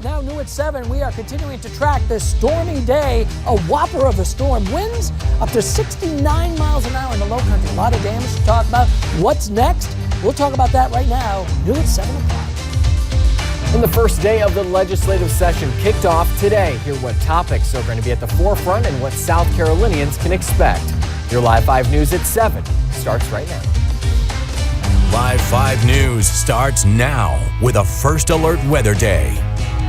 now new at 7. We are continuing to track this stormy day, a whopper of a storm. Winds up to 69 miles an hour in the low country. A lot of damage to talk about. What's next? We'll talk about that right now, new at 7 o'clock. And the first day of the legislative session kicked off today. Hear what topics are going to be at the forefront and what South Carolinians can expect. Your Live 5 News at 7 starts right now. Live 5 News starts now with a First Alert Weather Day.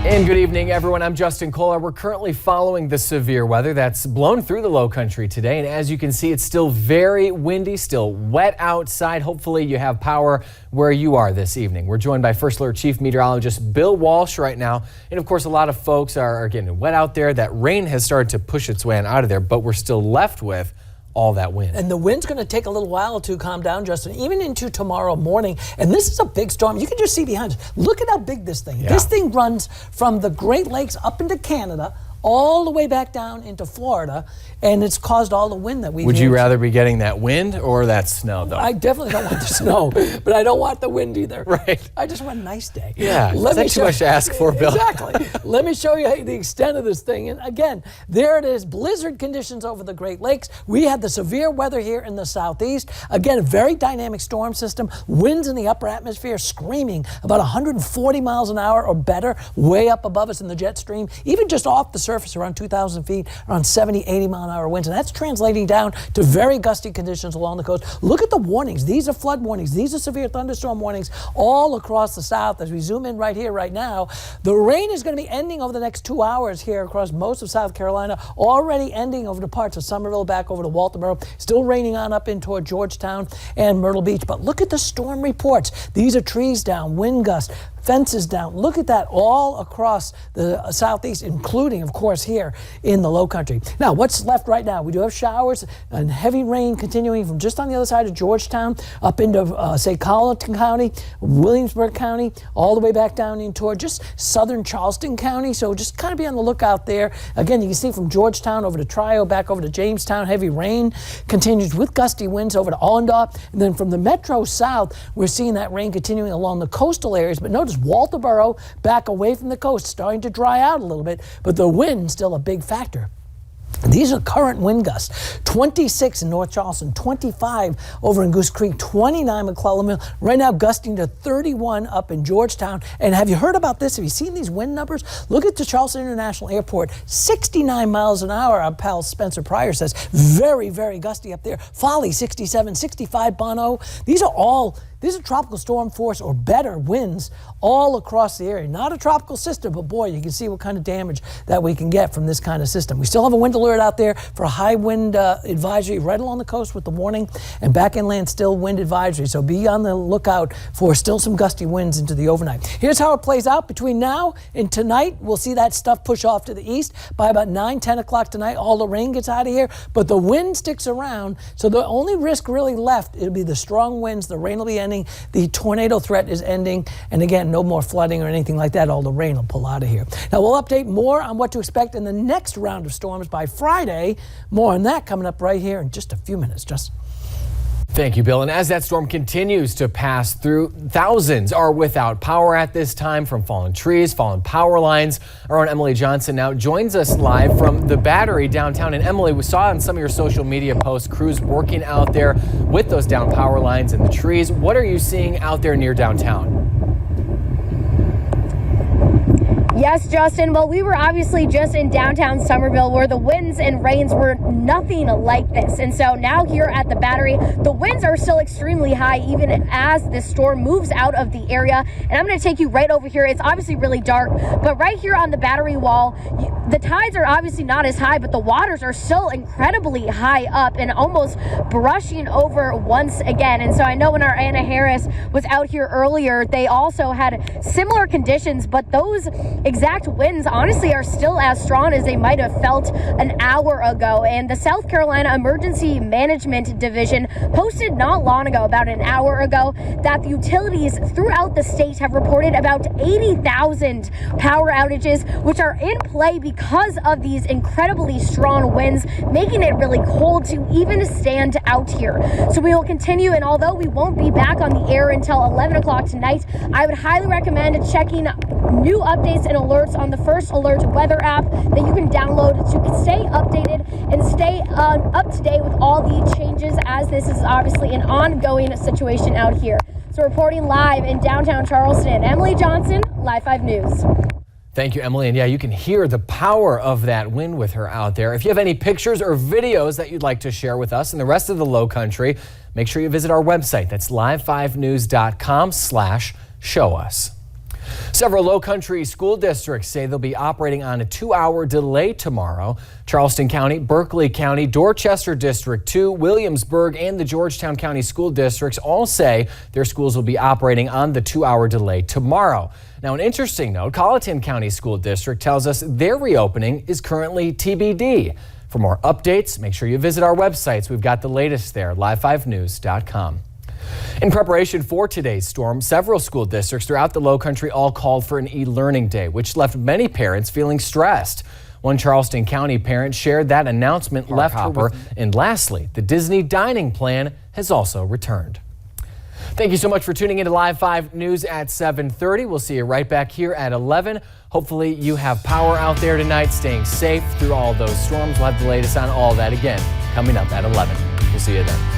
And good evening, everyone. I'm Justin Kollar. We're currently following the severe weather that's blown through the low country today. And as you can see, it's still very windy, still wet outside. Hopefully you have power where you are this evening. We're joined by First Alert Chief Meteorologist Bill Walsh right now. And of course, a lot of folks are getting wet out there. That rain has started to push its way on out of there, but we're still left with all that wind. And the wind's going to take a little while to calm down, Justin, even into tomorrow morning. And this is a big storm. You can just see behind us. Look at how big this thing is. Yeah. This thing runs from the Great Lakes up into Canada, all the way back down into Florida, and it's caused all the wind that we've Would you rather be getting that wind or that snow, though? I definitely don't want the snow, but I don't want the wind either. Right. I just want a nice day. Yeah, that's too much to ask for, Bill. Exactly. Let me show you the extent of this thing. And again, there it is, blizzard conditions over the Great Lakes. We had the severe weather here in the southeast. Again, a very dynamic storm system. Winds in the upper atmosphere screaming about 140 miles an hour or better, way up above us in the jet stream, even just off the surface around 2,000 feet, around 70, 80 mile an hour winds. And that's translating down to very gusty conditions along the coast. Look at the warnings. These are flood warnings. These are severe thunderstorm warnings all across the south. As we zoom in right here, right now, the rain is going to be ending over the next 2 hours here across most of South Carolina, already ending over the parts of Somerville back over to Walterboro, still raining on up in toward Georgetown and Myrtle Beach. But look at the storm reports. These are trees down, wind gusts, fences down. Look at that all across the southeast, including, of course, here in the low country. Now, what's left right now? We do have showers and heavy rain continuing from just on the other side of Georgetown up into, say, Colleton County, Williamsburg County, all the way back down in toward just southern Charleston County. So just kind of be on the lookout there. Again, you can see from Georgetown over to Trio, back over to Jamestown, heavy rain continues with gusty winds over to Allendale. And then from the metro south, we're seeing that rain continuing along the coastal areas. But notice Walterboro back away from the coast, starting to dry out a little bit, but the wind still a big factor. These are current wind gusts. 26 in North Charleston, 25 over in Goose Creek, 29 McClellan Mill, right now gusting to 31 up in Georgetown. And have you heard about this? Have you seen these wind numbers? Look at the Charleston International Airport, 69 miles an hour, our pal Spencer Pryor says. Very, very gusty up there. Folly, 67, 65 Bono. These are tropical storm force or better winds all across the area. Not a tropical system, but boy, you can see what kind of damage that we can get from this kind of system. We still have a wind alert out there for a high wind advisory right along the coast with the warning, and back inland still wind advisory. So be on the lookout for still some gusty winds into the overnight. Here's how it plays out between now and tonight. We'll see that stuff push off to the east by about 9, 10 o'clock tonight. All the rain gets out of here, but the wind sticks around. So the only risk really left, it'll be the strong winds. The rain will be ending. The tornado threat is ending. And again, no more flooding or anything like that. All the rain will pull out of here. Now, we'll update more on what to expect in the next round of storms by Friday. More on that coming up right here in just a few minutes. Justin. Thank you, Bill. And as that storm continues to pass through, thousands are without power at this time from fallen trees, fallen power lines. Our own Emily Johnson now joins us live from the Battery downtown. And Emily, we saw on some of your social media posts, crews working out there with those down power lines and the trees. What are you seeing out there near downtown? Yes, Justin. Well, we were obviously just in downtown Somerville where the winds and rains were nothing like this. And so now here at the Battery, the winds are still extremely high even as this storm moves out of the area. And I'm going to take you right over here. It's obviously really dark, but right here on the Battery wall, the tides are obviously not as high, but the waters are still incredibly high up and almost brushing over once again. And so I know when our Anna Harris was out here earlier, they also had similar conditions, but those exact winds honestly are still as strong as they might have felt an hour ago. And the South Carolina Emergency Management Division posted not long ago, about an hour ago, that the utilities throughout the state have reported about 80,000 power outages, which are in play because of these incredibly strong winds, making it really cold to even stand out here. So we will continue, and although we won't be back on the air until 11 o'clock tonight, I would highly recommend checking new updates and alerts on the First Alert weather app that you can download to stay updated and stay up to date with all the changes, as this is obviously an ongoing situation out here. So reporting live in downtown Charleston, Emily Johnson, Live 5 News. Thank you, Emily. And yeah, you can hear the power of that wind with her out there. If you have any pictures or videos that you'd like to share with us and the rest of the Low Country, make sure you visit our website. That's live5news.com/show-us. Several Low Country school districts say they'll be operating on a 2-hour delay tomorrow. Charleston County, Berkeley County, Dorchester District 2, Williamsburg, and the Georgetown County School Districts all say their schools will be operating on the 2-hour delay tomorrow. Now, an interesting note, Colleton County School District tells us their reopening is currently TBD. For more updates, make sure you visit our websites. We've got the latest there, live5news.com. In preparation for today's storm, several school districts throughout the Low Country all called for an e-learning day, which left many parents feeling stressed. One Charleston County parent shared that announcement left her. And lastly, the Disney dining plan has also returned. Thank you so much for tuning into Live 5 News at 7:30. We'll see you right back here at 11. Hopefully you have power out there tonight, staying safe through all those storms. We'll have the latest on all that again coming up at 11. We'll see you then.